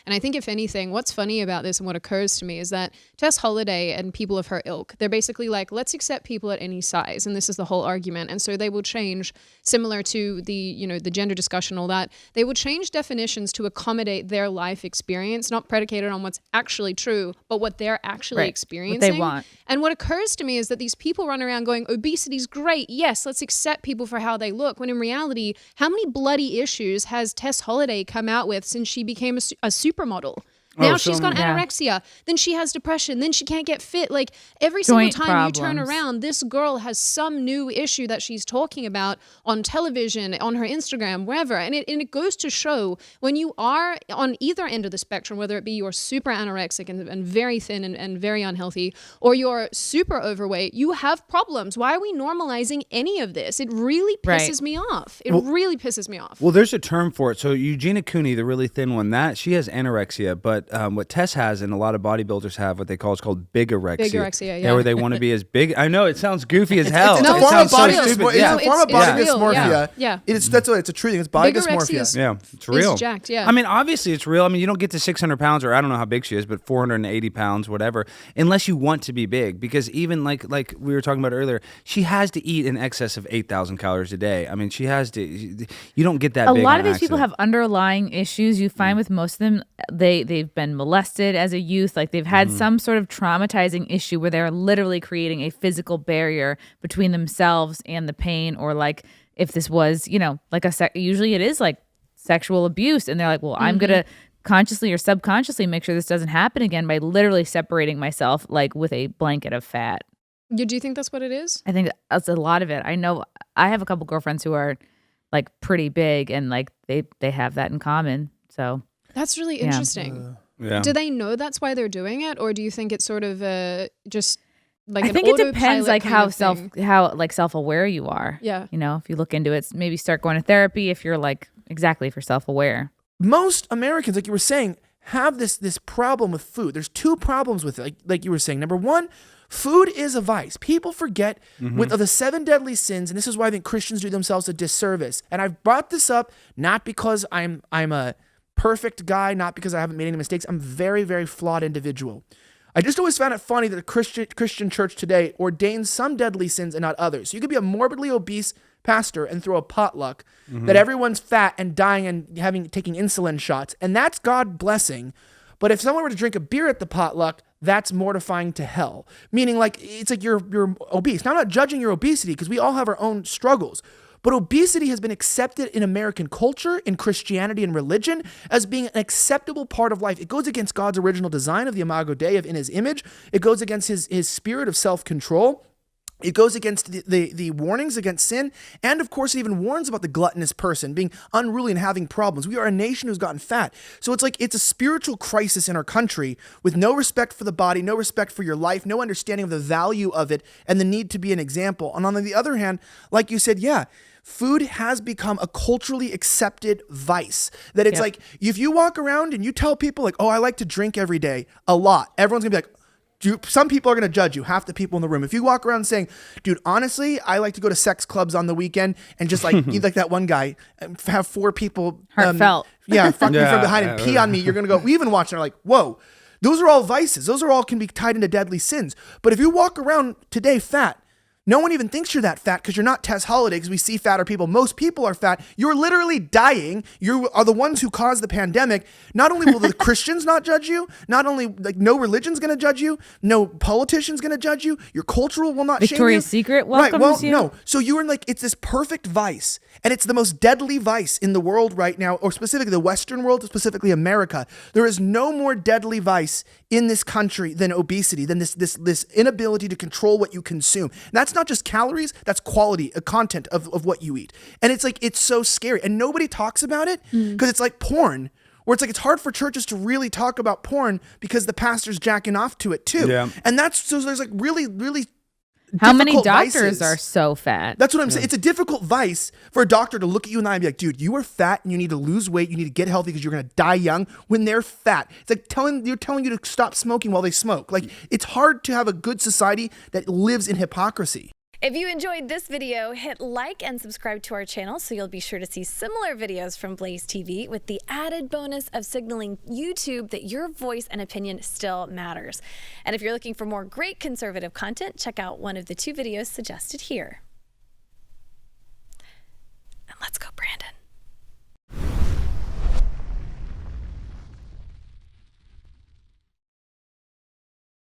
And I think if anything, what's funny about this and what occurs to me is that Tess Holliday and people of her ilk, they're basically like, let's accept people at any size. And this is the whole argument. And so they will change, similar to the, you know, the gender discussion, all that, they will change definitions to accommodate their life experience, not predicated on what's actually true, but what they're actually experiencing. What they want. And what occurs to me is that these people run around going, obesity's great. Yes, let's accept people for how they look. When in reality, how many bloody issues has Tess Holliday come out with since she became a supermodel? Now she's got anorexia, then she has depression, then she can't get fit. Like every single time you turn around, this girl has some new issue that she's talking about on television, on her Instagram, wherever. And it goes to show when you are on either end of the spectrum, whether it be you're super anorexic and very thin and very unhealthy, or you're super overweight, you have problems. Why are we normalizing any of this? It really pisses me off. It really pisses me off. Well, there's a term for it. So Eugenia Cooney, the really thin one, she has anorexia, but what Tess has and a lot of bodybuilders have what they call, it's called bigorexia. Bigorexia, yeah. Where they want to be as big. I know, it sounds goofy as hell. It's a form of body dysmorphia. Yeah. It's a form of body dysmorphia. Yeah. It's a true thing. It's body dysmorphia. Yeah, it's real. It's jacked, yeah. I mean, obviously it's real. I mean, you don't get to 600 pounds, or I don't know how big she is, but 480 pounds, whatever, unless you want to be big. Because even like we were talking about earlier, she has to eat in excess of 8,000 calories a day. I mean, she has to. You don't get that big. A lot of these people have underlying issues. You find with most of them, they've been molested as a youth. Like they've had some sort of traumatizing issue where they're literally creating a physical barrier between themselves and the pain. Or like if this was, you know, like usually it is like sexual abuse, and they're like, well, I'm gonna consciously or subconsciously make sure this doesn't happen again by literally separating myself like with a blanket of fat. Do you think that's what it is? I think that's a lot of it. I know I have a couple girlfriends who are like pretty big, and like they have that in common. So that's really interesting. Do they know that's why they're doing it, or do you think it's sort of just like I think it depends like how self-aware you are. Yeah. You know, if you look into it, maybe start going to therapy if you're like if you're self-aware. Most Americans, like you were saying, have this problem with food. There's two problems with it, like you were saying. Number one, food is a vice. People forget with the 7 deadly sins, and this is why I think Christians do themselves a disservice. And I've brought this up not because I'm a perfect guy, not because I haven't made any mistakes. I'm a very, very flawed individual. I just always found it funny that the Christian church today ordains some deadly sins and not others. So you could be a morbidly obese pastor and throw a potluck that everyone's fat and dying and taking insulin shots, and that's God blessing. But if someone were to drink a beer at the potluck, that's mortifying to hell. Meaning, like, it's like you're obese. Now, I'm not judging your obesity because we all have our own struggles. But obesity has been accepted in American culture, in Christianity and religion, as being an acceptable part of life. It goes against God's original design of the Imago Dei, of in his image. It goes against his spirit of self-control. It goes against the warnings against sin. And of course, it even warns about the gluttonous person being unruly and having problems. We are a nation who's gotten fat. So it's like it's a spiritual crisis in our country with no respect for the body, no respect for your life, no understanding of the value of it and the need to be an example. And on the other hand, like you said, food has become a culturally accepted vice. That it's like, if you walk around and you tell people like, oh, I like to drink every day, a lot, everyone's gonna be like, some people are going to judge you, half the people in the room. If you walk around saying, dude, honestly, I like to go to sex clubs on the weekend and just like, you like that one guy, have 4 people. Heartfelt. Fuck me from behind and pee on me. You're going to go, we even watch and are like, whoa, those are all vices. Those are all can be tied into deadly sins. But if you walk around today fat, no one even thinks you're that fat because you're not Tess Holliday, because we see fatter people. Most people are fat. You're literally dying. You are the ones who caused the pandemic. Not only will the Christians not judge you, not only like no religion's going to judge you, no politician's going to judge you, your cultural will not shame you. Victoria's Secret welcomes you. No. So you are like, it's this perfect vice, and it's the most deadly vice in the world right now, or specifically the Western world, specifically America. There is no more deadly vice in this country than obesity, than this inability to control what you consume. And that's not just calories, that's quality, content of what you eat. And it's like, it's so scary. And nobody talks about it because it's like porn, where it's like, it's hard for churches to really talk about porn because the pastor's jacking off to it too. Yeah. And so there's like really, really how many doctors vices. Are so fat? That's what I'm saying. It's a difficult vice for a doctor to look at you and I and be like, dude, you are fat and you need to lose weight. You need to get healthy because you're going to die young when they're fat. It's like telling you to stop smoking while they smoke. Like, it's hard to have a good society that lives in hypocrisy. If you enjoyed this video, hit like and subscribe to our channel so you'll be sure to see similar videos from Blaze TV with the added bonus of signaling YouTube that your voice and opinion still matters. And if you're looking for more great conservative content, check out one of the 2 videos suggested here.